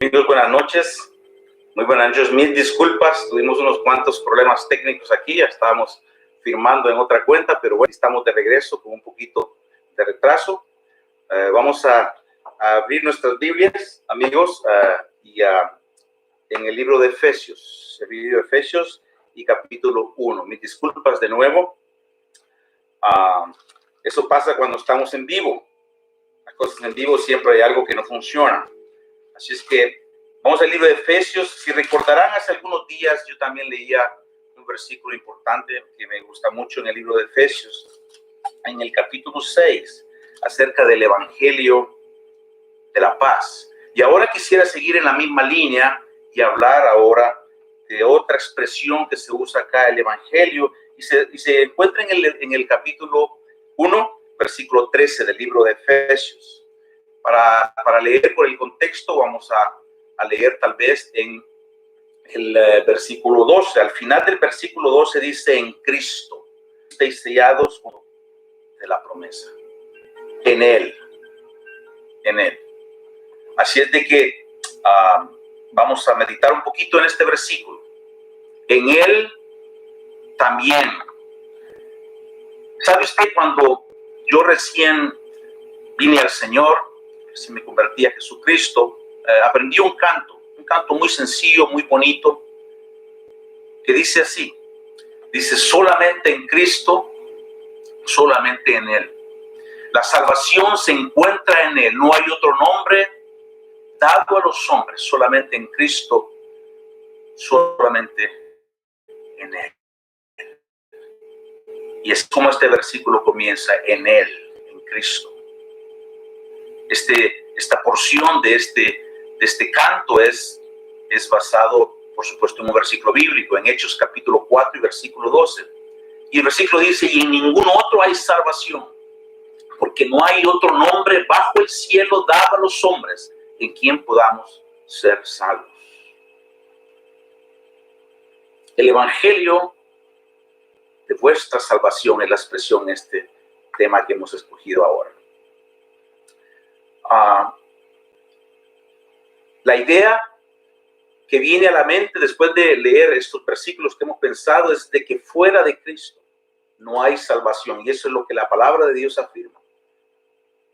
Amigos, buenas noches. Muy buenas noches. Mil disculpas. Tuvimos unos cuantos problemas técnicos aquí. Ya estábamos firmando en otra cuenta, pero bueno, estamos de regreso con un poquito de retraso. Vamos a abrir nuestras Biblias, amigos, en el libro de Efesios. El libro de Efesios y capítulo 1. Mis disculpas de nuevo. Eso pasa cuando estamos en vivo. Las cosas en vivo siempre hay algo que no funciona. Así es que vamos al libro de Efesios. Si recordarán, hace algunos días yo también leía un versículo importante que me gusta mucho en el libro de Efesios, en el capítulo 6, acerca del Evangelio de la paz. Y ahora quisiera seguir en la misma línea y hablar ahora de otra expresión que se usa acá, el Evangelio, y se encuentra en el capítulo 1, versículo 13 del libro de Efesios. Para leer por el contexto, vamos a leer tal vez en el versículo 12. Al final del versículo 12 dice: en Cristo estáis sellados de la promesa. En Él. Así es de que vamos a meditar un poquito en este versículo. En Él también. ¿Sabe usted? Cuando yo recién vine al Señor, si me convertí a Jesucristo, aprendí un canto muy sencillo, muy bonito, que dice así: dice, solamente en Cristo, solamente en Él. La salvación se encuentra en Él. No hay otro nombre dado a los hombres, solamente en Cristo, solamente en Él. Y es como este versículo comienza: en Él, en Cristo. Esta porción de este canto es basado, por supuesto, en un versículo bíblico, en Hechos capítulo 4 y versículo 12. Y el versículo dice: y en ningún otro hay salvación, porque no hay otro nombre bajo el cielo dado a los hombres en quien podamos ser salvos. El Evangelio de vuestra salvación es la expresión en este tema que hemos escogido ahora. La idea que viene a la mente después de leer estos versículos que hemos pensado es de que fuera de Cristo no hay salvación, y eso es lo que la palabra de Dios afirma.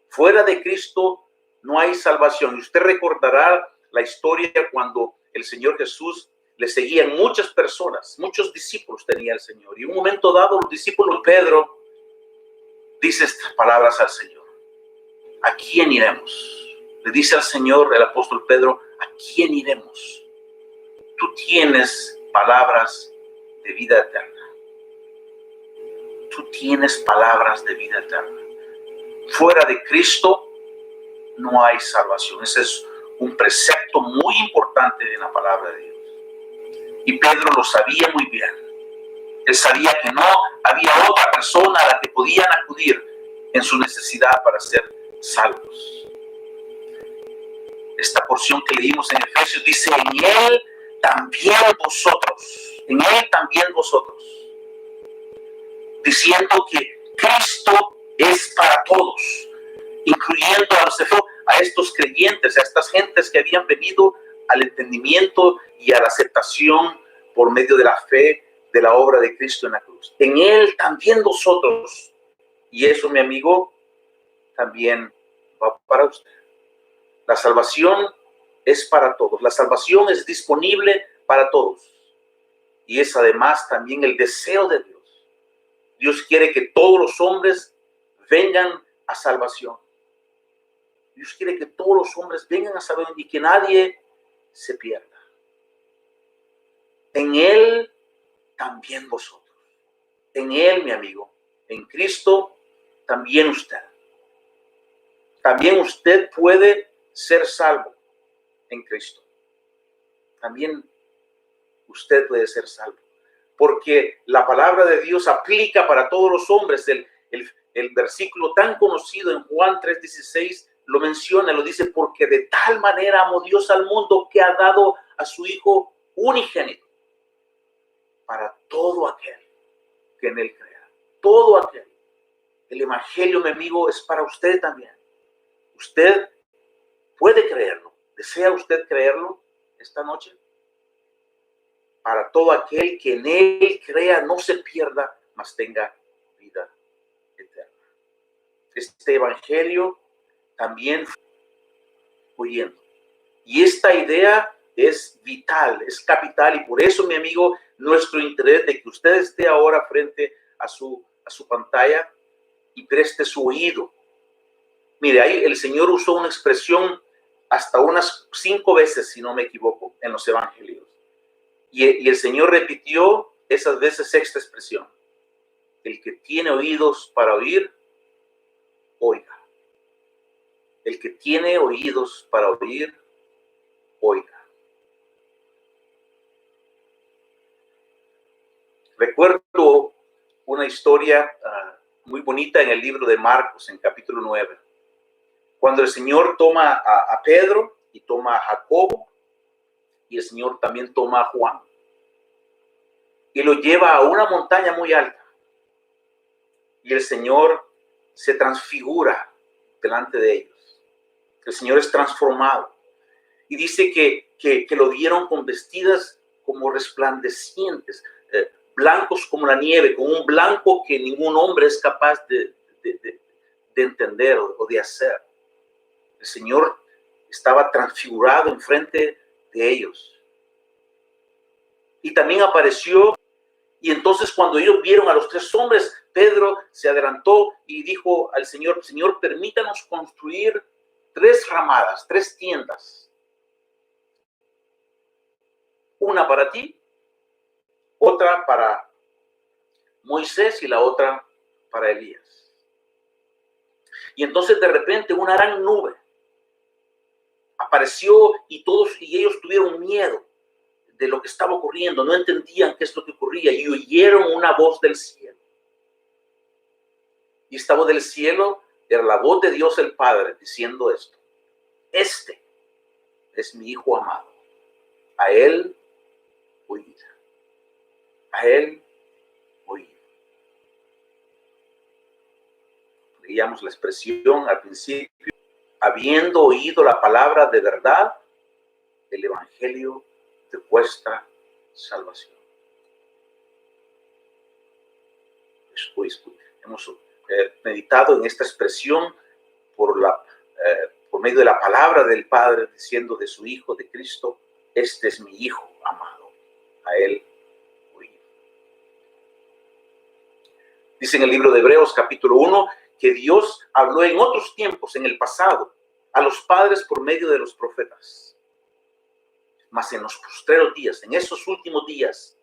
Fuera de Cristo no hay salvación. Y usted recordará la historia cuando el Señor Jesús le seguían muchas personas, muchos discípulos tenía el Señor, y en un momento dado los discípulos, Pedro dice estas palabras al Señor: ¿a quién iremos? Le dice al Señor el apóstol Pedro: ¿a quién iremos? Tú tienes palabras de vida eterna. Tú tienes palabras de vida eterna. Fuera de Cristo no hay salvación. Ese es un precepto muy importante en la palabra de Dios. Y Pedro lo sabía muy bien. Él sabía que no había otra persona a la que podían acudir en su necesidad para ser salvos. Esta porción que leímos en Efesios dice: en Él también vosotros. En Él también vosotros. Diciendo que Cristo es para todos, incluyendo a estos creyentes, a estas gentes que habían venido al entendimiento y a la aceptación por medio de la fe de la obra de Cristo en la cruz. En Él también vosotros. Y eso, mi amigo, también va para usted. La salvación es para todos. La salvación es disponible para todos. Y es además también el deseo de Dios. Dios quiere que todos los hombres vengan a salvación. Dios quiere que todos los hombres vengan a salvación y que nadie se pierda. En Él también vosotros. En Él, mi amigo. En Cristo también usted. También usted puede ser salvo en Cristo. También usted puede ser salvo. Porque la palabra de Dios aplica para todos los hombres. El versículo tan conocido en Juan 3:16 lo menciona, lo dice: porque de tal manera amó Dios al mundo que ha dado a su Hijo unigénito para todo aquel que en Él crea. Todo aquel. El Evangelio, mi amigo, es para usted también. Usted puede creerlo. ¿Desea usted creerlo esta noche? Para todo aquel que en él crea, no se pierda, mas tenga vida eterna. Este evangelio también fue huyendo. Y esta idea es vital, es capital, y por eso, mi amigo, nuestro interés de que usted esté ahora frente a su pantalla y preste su oído. Mire, ahí el Señor usó una expresión hasta unas 5 veces, si no me equivoco, en los evangelios. Y el Señor repitió esas veces esta expresión: el que tiene oídos para oír, oiga. El que tiene oídos para oír, oiga. Recuerdo una historia muy bonita en el libro de Marcos, en capítulo 9, cuando el Señor toma a Pedro y toma a Jacobo, y el Señor también toma a Juan, y lo lleva a una montaña muy alta, y el Señor se transfigura delante de ellos. El Señor es transformado, y dice que lo vieron con vestidas como resplandecientes, blancos como la nieve, con un blanco que ningún hombre es capaz de entender o de hacer. El Señor estaba transfigurado enfrente de ellos. Y también apareció, y entonces cuando ellos vieron a los 3 hombres, Pedro se adelantó y dijo al Señor: Señor, permítanos construir 3 ramadas, 3 tiendas. Una para ti, otra para Moisés y la otra para Elías. Y entonces de repente una gran nube apareció y ellos tuvieron miedo de lo que estaba ocurriendo, no entendían qué es lo que ocurría, y oyeron una voz del cielo. Y esta voz del cielo era la voz de Dios el Padre diciendo esto: este es mi Hijo amado, a él oíd, a él oíd. Leíamos la expresión al principio: habiendo oído la palabra de verdad, el evangelio de vuestra salvación. Hemos meditado en esta expresión por medio de la palabra del Padre, diciendo de su Hijo, de Cristo: este es mi Hijo amado, a él oíd. Dice en el libro de Hebreos capítulo 1 que Dios habló en otros tiempos, en el pasado, a los padres por medio de los profetas. Mas en los postreros días, en esos últimos días,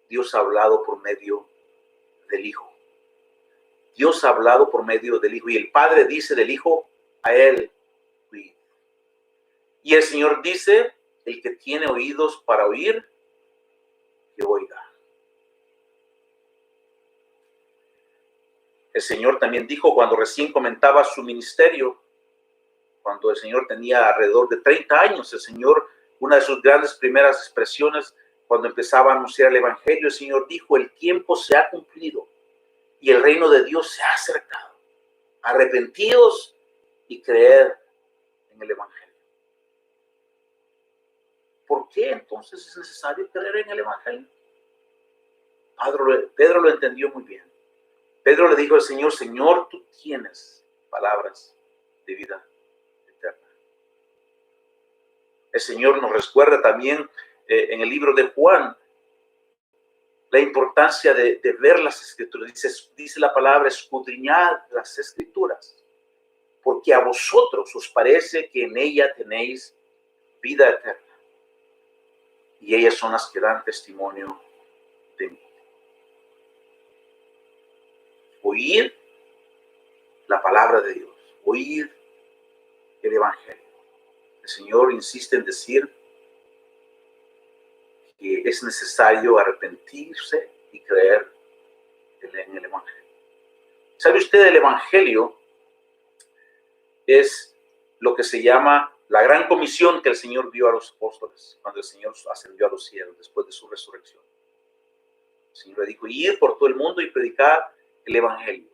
Dios ha hablado por medio del Hijo. Dios ha hablado por medio del Hijo, y el Padre dice del Hijo: a él oíd. Y el Señor dice: el que tiene oídos para oír, que oiga. El Señor también dijo, cuando recién comenzaba su ministerio, cuando el Señor tenía alrededor de 30 años, el Señor, una de sus grandes primeras expresiones, cuando empezaba a anunciar el evangelio, el Señor dijo: el tiempo se ha cumplido y el reino de Dios se ha acercado. Arrepentidos y creed en el evangelio. ¿Por qué entonces es necesario creer en el evangelio? Pedro lo entendió muy bien. Pedro le dijo al Señor: Señor, tú tienes palabras de vida eterna. El Señor nos recuerda también en el libro de Juan la importancia de ver las escrituras. Dice la palabra: escudriñad las escrituras, porque a vosotros os parece que en ella tenéis vida eterna, y ellas son las que dan testimonio de mí. Oír la palabra de Dios, oír el evangelio. El Señor insiste en decir que es necesario arrepentirse y creer en el evangelio. ¿Sabe usted? El evangelio es lo que se llama la gran comisión que el Señor dio a los apóstoles cuando el Señor ascendió a los cielos después de su resurrección. El Señor le dijo: ir por todo el mundo y predicar el evangelio.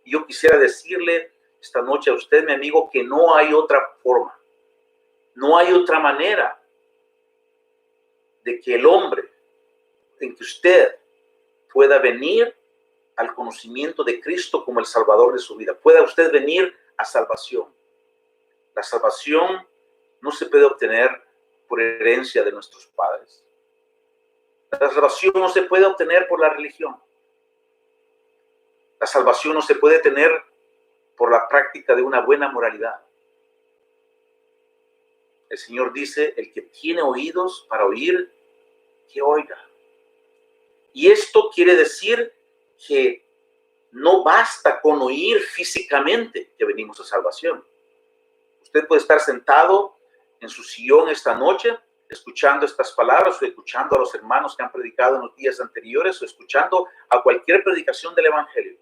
Y yo quisiera decirle esta noche a usted, mi amigo, que no hay otra forma No hay otra manera de que el hombre, en que usted pueda venir al conocimiento de Cristo como el Salvador de su vida. Pueda usted venir a salvación. La salvación no se puede obtener por herencia de nuestros padres. La salvación no se puede obtener por la religión. La salvación no se puede tener por la práctica de una buena moralidad. El Señor dice, el que tiene oídos para oír, que oiga. Y esto quiere decir que no basta con oír físicamente que venimos a salvación. Usted puede estar sentado en su sillón esta noche, escuchando estas palabras o escuchando a los hermanos que han predicado en los días anteriores o escuchando a cualquier predicación del Evangelio.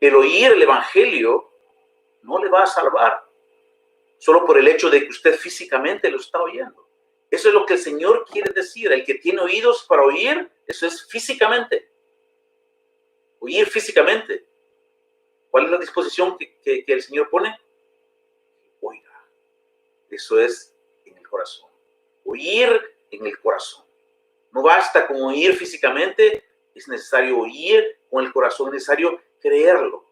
El oír el Evangelio no le va a salvar solo por el hecho de que usted físicamente lo está oyendo. Eso es lo que el Señor quiere decir. El que tiene oídos para oír, eso es físicamente. Oír físicamente. ¿Cuál es la disposición que el Señor pone? Oiga. Eso es en el corazón. Oír en el corazón. No basta con oír físicamente, es necesario oír con el corazón, es necesario creerlo.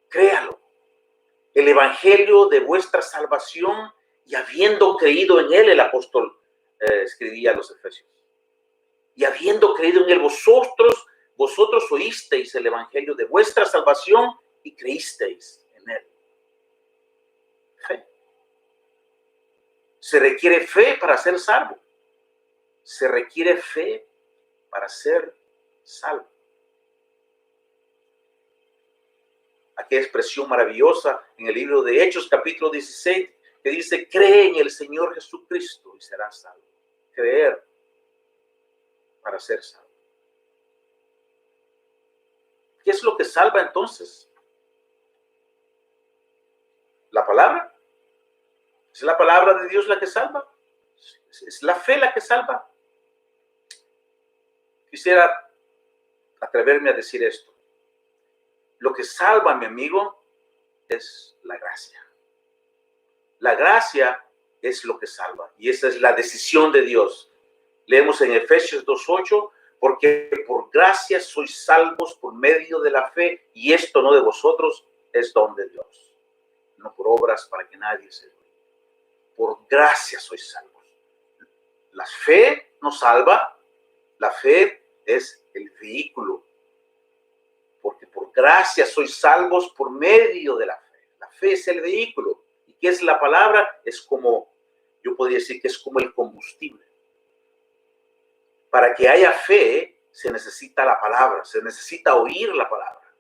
Créalo. El evangelio de vuestra salvación, y habiendo creído en él, el apóstol escribía a los Efesios. Y habiendo creído en él, vosotros oísteis el evangelio de vuestra salvación y creísteis en él. Fe. Se requiere fe para ser salvo. Se requiere fe para ser salvo. Aquella expresión maravillosa en el libro de Hechos, capítulo 16, que dice, cree en el Señor Jesucristo y serás salvo. Creer para ser salvo. ¿Qué es lo que salva entonces? ¿La palabra? ¿Es la palabra de Dios la que salva? ¿Es la fe la que salva? Quisiera atreverme a decir esto. Lo que salva, mi amigo, es la gracia. La gracia es lo que salva. Y esa es la decisión de Dios. Leemos en Efesios 2:8, porque por gracia sois salvos por medio de la fe, y esto no de vosotros, es don de Dios. No por obras para que nadie se gloríe. Por gracia sois salvos. La fe nos salva. La fe es el vehículo. Porque por gracia sois salvos por medio de la fe. La fe es el vehículo. ¿Y qué es la palabra? Es como, yo podría decir que es como el combustible. Para que haya fe, se necesita la palabra, se necesita oír la palabra.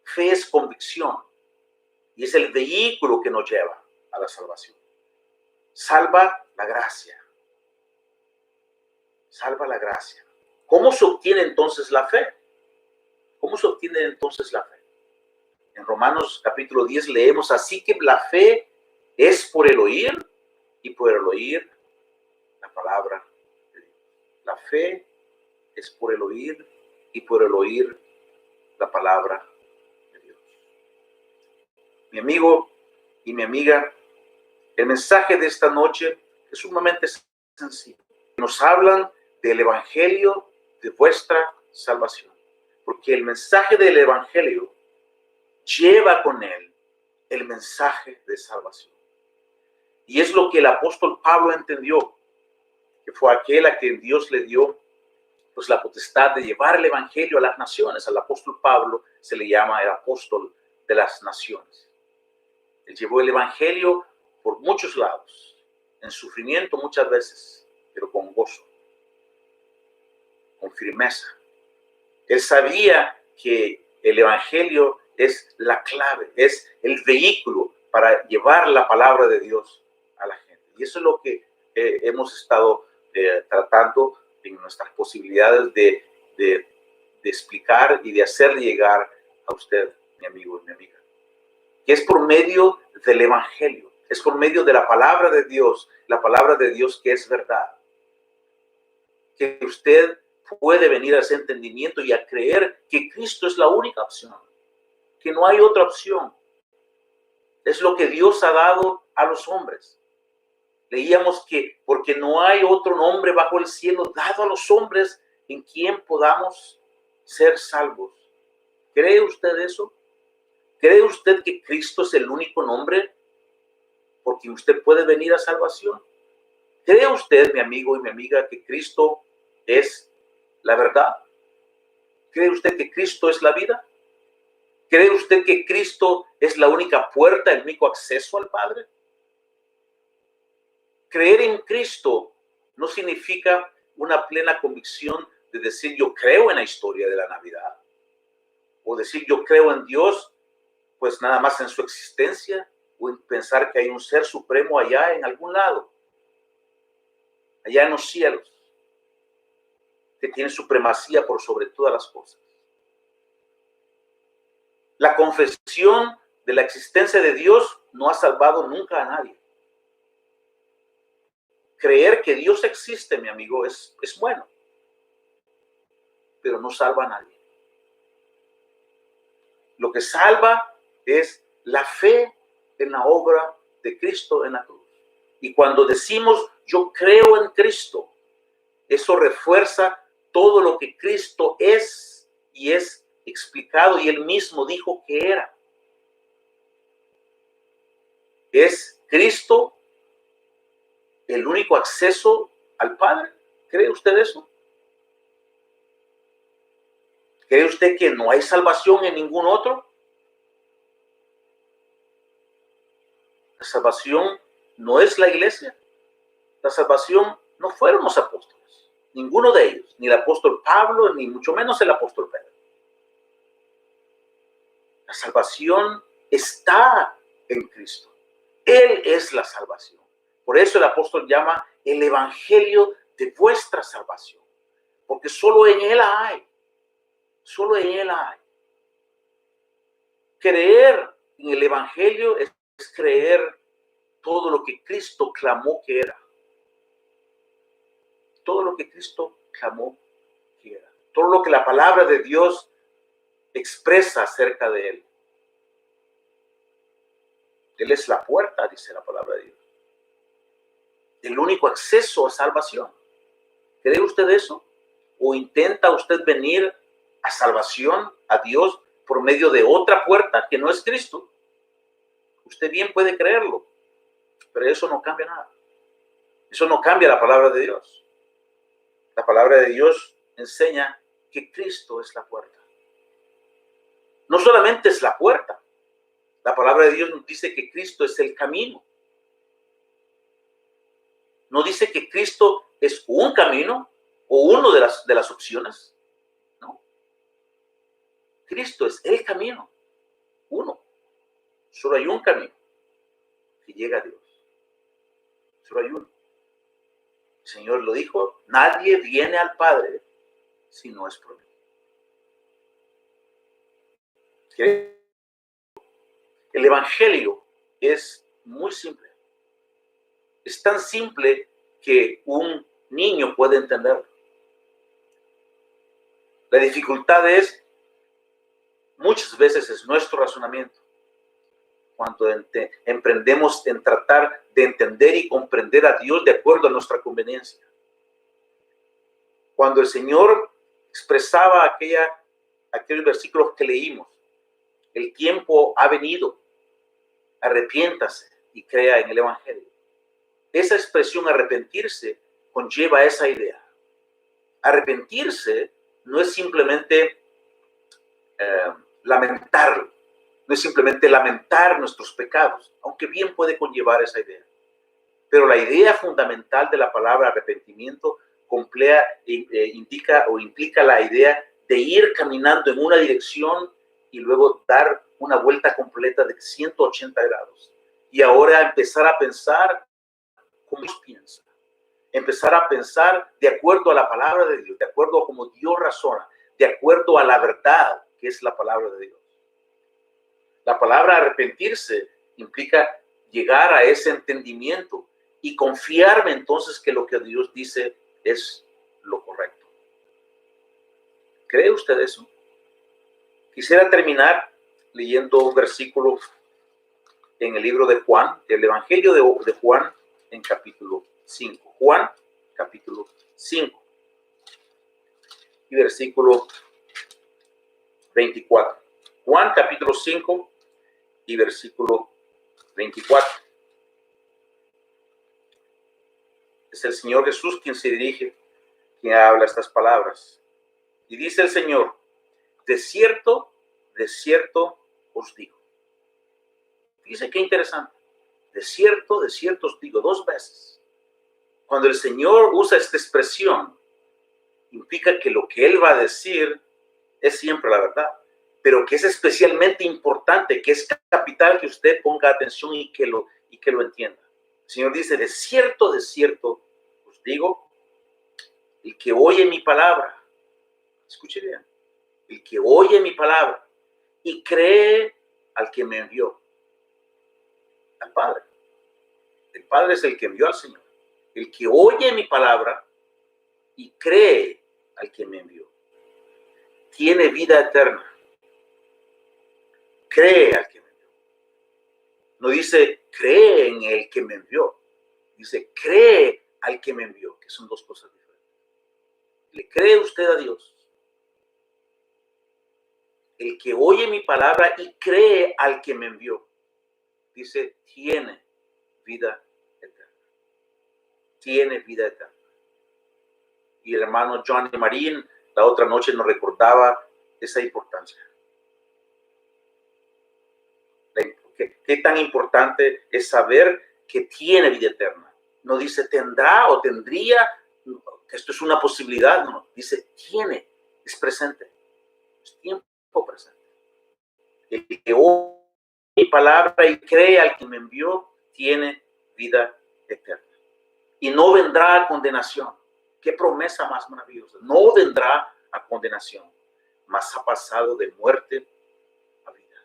Fe es convicción y es el vehículo que nos lleva a la salvación. Salva la gracia. Salva la gracia. ¿Cómo se obtiene entonces la fe? ¿Cómo se obtiene entonces la fe? En Romanos capítulo 10 leemos, así que la fe es por el oír y por el oír la palabra de Dios. La fe es por el oír y por el oír la palabra de Dios. Mi amigo y mi amiga, el mensaje de esta noche es sumamente sencillo. Nos hablan del evangelio de vuestra salvación. Porque el mensaje del evangelio lleva con él el mensaje de salvación. Y es lo que el apóstol Pablo entendió, que fue aquel a quien Dios le dio pues la potestad de llevar el evangelio a las naciones. Al apóstol Pablo se le llama el apóstol de las naciones. Él llevó el evangelio por muchos lados, en sufrimiento muchas veces, pero con gozo, con firmeza. Él sabía que el evangelio es la clave, es el vehículo para llevar la palabra de Dios a la gente. Y eso es lo que hemos estado tratando en nuestras posibilidades de explicar y de hacerle llegar a usted, mi amigo y mi amiga. Que es por medio del evangelio, es por medio de la palabra de Dios que es verdad. Que usted puede venir a ese entendimiento y a creer que Cristo es la única opción. que no hay otra opción. Es lo que Dios ha dado a los hombres. Leíamos que porque no hay otro nombre bajo el cielo dado a los hombres en quien podamos ser salvos. ¿Cree usted eso? ¿Cree usted que Cristo es el único nombre por quien usted puede venir a salvación? ¿Cree usted, mi amigo y mi amiga, que Cristo es la verdad? ¿Cree usted que Cristo es la vida? ¿Cree usted que Cristo es la única puerta, el único acceso al Padre? Creer en Cristo no significa una plena convicción de decir yo creo en la historia de la Navidad, o decir yo creo en Dios, pues nada más en su existencia, o en pensar que hay un ser supremo allá en algún lado, allá en los cielos, que tiene supremacía por sobre todas las cosas. La confesión de la existencia de Dios no ha salvado nunca a nadie. Creer que Dios existe, mi amigo, es bueno, pero no salva a nadie. Lo que salva es la fe en la obra de Cristo en la cruz. Y cuando decimos yo creo en Cristo, eso refuerza todo lo que Cristo es y es explicado y él mismo dijo que era. ¿Es Cristo el único acceso al Padre? ¿Cree usted eso? ¿Cree usted que no hay salvación en ningún otro? La salvación no es la iglesia. La salvación no fueron los apóstoles. Ninguno de ellos. Ni el apóstol Pablo, ni mucho menos el apóstol Pedro. La salvación está en Cristo. Él es la salvación. Por eso el apóstol llama el evangelio de vuestra salvación. Porque solo en él hay. Solo en él hay. Creer en el evangelio es creer todo lo que Cristo clamó que era. Todo lo que Cristo clamó que era. Todo lo que la palabra de Dios expresa acerca de él. Él es la puerta, dice la palabra de Dios. El único acceso a salvación. ¿Cree usted eso? ¿O intenta usted venir a salvación, a Dios, por medio de otra puerta que no es Cristo? Usted bien puede creerlo, pero eso no cambia nada. Eso no cambia la palabra de Dios. La palabra de Dios enseña que Cristo es la puerta. No solamente es la puerta. La palabra de Dios nos dice que Cristo es el camino. No dice que Cristo es un camino o uno de las opciones. No. Cristo es el camino. Uno. Solo hay un camino que llega a Dios. Solo hay uno. El Señor lo dijo, nadie viene al Padre si no es por mí. El evangelio es muy simple. Es tan simple que un niño puede entenderlo. La dificultad es, muchas veces es nuestro razonamiento. Cuando emprendemos en tratar de entender y comprender a Dios de acuerdo a nuestra conveniencia. Cuando el Señor expresaba aquellos versículos que leímos, el tiempo ha venido, arrepiéntase y crea en el evangelio. Esa expresión arrepentirse conlleva esa idea. Arrepentirse no es simplemente lamentarlo. No es simplemente lamentar nuestros pecados, aunque bien puede conllevar esa idea. Pero la idea fundamental de la palabra arrepentimiento indica o implica la idea de ir caminando en una dirección y luego dar una vuelta completa de 180 grados. Y ahora empezar a pensar como Dios piensa. Empezar a pensar de acuerdo a la palabra de Dios, de acuerdo a cómo Dios razona, de acuerdo a la verdad que es la palabra de Dios. La palabra arrepentirse implica llegar a ese entendimiento y confiarme entonces que lo que Dios dice es lo correcto. ¿Cree usted eso? Quisiera terminar leyendo un versículo en el libro de Juan, el Evangelio de Juan en capítulo 5. Juan, capítulo 5 y versículo 24. Juan, capítulo 5 y versículo 24. Es el Señor Jesús quien se dirige, quien habla estas palabras. Y dice el Señor, de cierto os digo. Dice qué interesante. De cierto os digo, 2 veces. Cuando el Señor usa esta expresión, implica que lo que Él va a decir es siempre la verdad, pero que es especialmente importante, que es capital que usted ponga atención y que lo entienda. El Señor dice, de cierto os digo, el que oye mi palabra, escuche bien, el que oye mi palabra y cree al que me envió, al Padre. El Padre es el que envió al Señor. El que oye mi palabra y cree al que me envió, tiene vida eterna. Cree al que me envió. No dice cree en el que me envió. Dice cree al que me envió, que son 2 cosas diferentes. ¿Le cree usted a Dios? El que oye mi palabra y cree al que me envió, dice, tiene vida eterna. Tiene vida eterna. Y el hermano Johnny Marín la otra noche nos recordaba esa importancia. ¿Qué tan importante es saber que tiene vida eterna? No dice tendrá o tendría, que esto es una posibilidad, no, dice tiene, es presente, es tiempo presente. El que oye mi palabra y cree al que me envió, tiene vida eterna. Y no vendrá a condenación. Qué promesa más maravillosa. No vendrá a condenación, mas ha pasado de muerte a vida.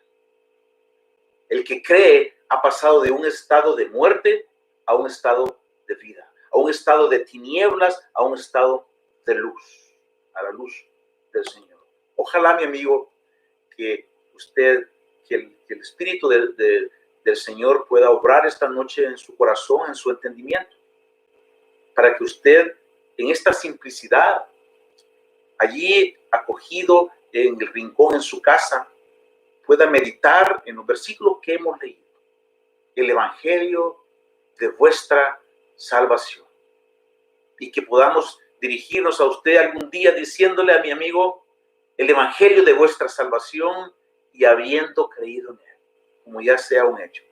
El que cree ha pasado de un estado de muerte a un estado de vida, a un estado de tinieblas a un estado de luz, a la luz del Señor. Ojalá, mi amigo, que usted, que el Espíritu del Señor pueda obrar esta noche en su corazón, en su entendimiento, para que usted, en esta simplicidad, allí acogido en el rincón en su casa, pueda meditar en los versículos que hemos leído, el evangelio de vuestra salvación, y que podamos dirigirnos a usted algún día diciéndole a mi amigo el evangelio de vuestra salvación y habiendo creído en él, como ya sea un hecho,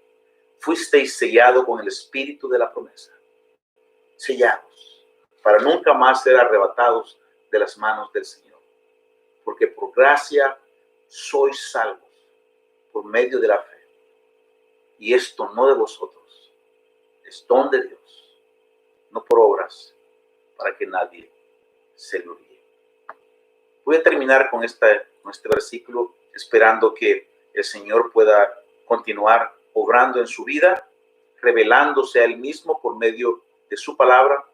fuisteis sellado con el espíritu de la promesa, sellados para nunca más ser arrebatados de las manos del Señor, porque por gracia sois salvos por medio de la fe. Y esto no de vosotros, es don de Dios, no por obras, para que nadie se gloríe. Voy a terminar con este versículo, esperando que el Señor pueda continuar obrando en su vida, revelándose a Él mismo por medio de su palabra,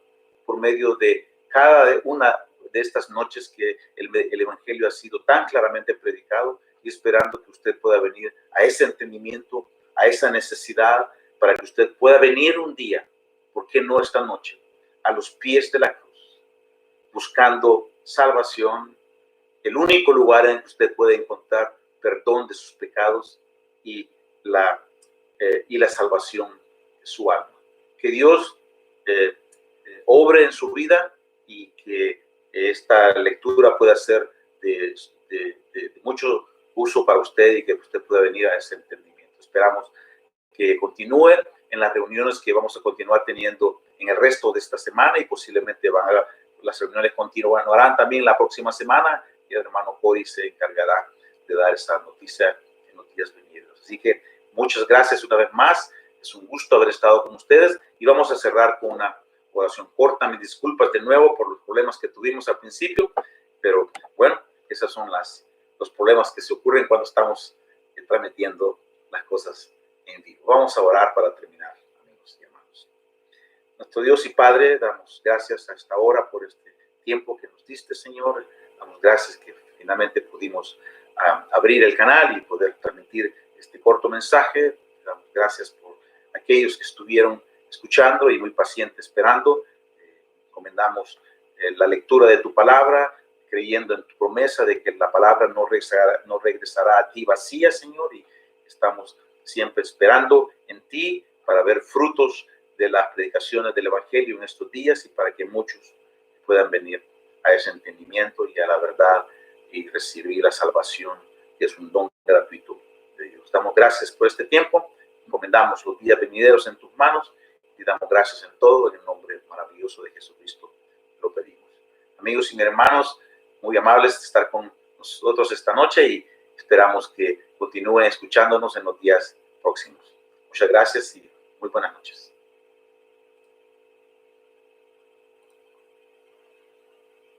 por medio de cada una de estas noches que el Evangelio ha sido tan claramente predicado, y esperando que usted pueda venir a ese entendimiento, a esa necesidad, para que usted pueda venir un día, ¿por qué no esta noche?, a los pies de la cruz, buscando salvación, el único lugar en que usted puede encontrar perdón de sus pecados y la salvación de su alma. Que Dios obre en su vida y que esta lectura pueda ser de mucho uso para usted y que usted pueda venir a ese entendimiento. Esperamos que continúe en las reuniones que vamos a continuar teniendo en el resto de esta semana, y posiblemente las reuniones continuarán también la próxima semana, y el hermano Cory se encargará de dar esa noticia en los días venideros. Así que muchas gracias una vez más. Es un gusto haber estado con ustedes, y vamos a cerrar con una oración corta. Mis disculpas de nuevo por los problemas que tuvimos al principio, pero bueno, esos son los problemas que se ocurren cuando estamos transmitiendo las cosas en vivo. Vamos a orar para terminar, amigos y hermanos. Nuestro Dios y Padre, damos gracias a esta hora por este tiempo que nos diste, Señor. Damos gracias que finalmente pudimos abrir el canal y poder transmitir corto mensaje. Damos gracias por aquellos que estuvieron escuchando y muy pacientes esperando. Encomendamos la lectura de tu palabra, creyendo en tu promesa de que la palabra no regresará a ti vacía, Señor, y estamos siempre esperando en ti para ver frutos de las predicaciones del Evangelio en estos días y para que muchos puedan venir a ese entendimiento y a la verdad y recibir la salvación, que es un don gratuito de Dios. Damos gracias por este tiempo, encomendamos los días venideros en tus manos y damos gracias en todo, en el nombre maravilloso de Jesucristo lo pedimos. Amigos y mis hermanos, muy amables de estar con nosotros esta noche y esperamos que continúen escuchándonos en los días próximos. Muchas gracias y muy buenas noches.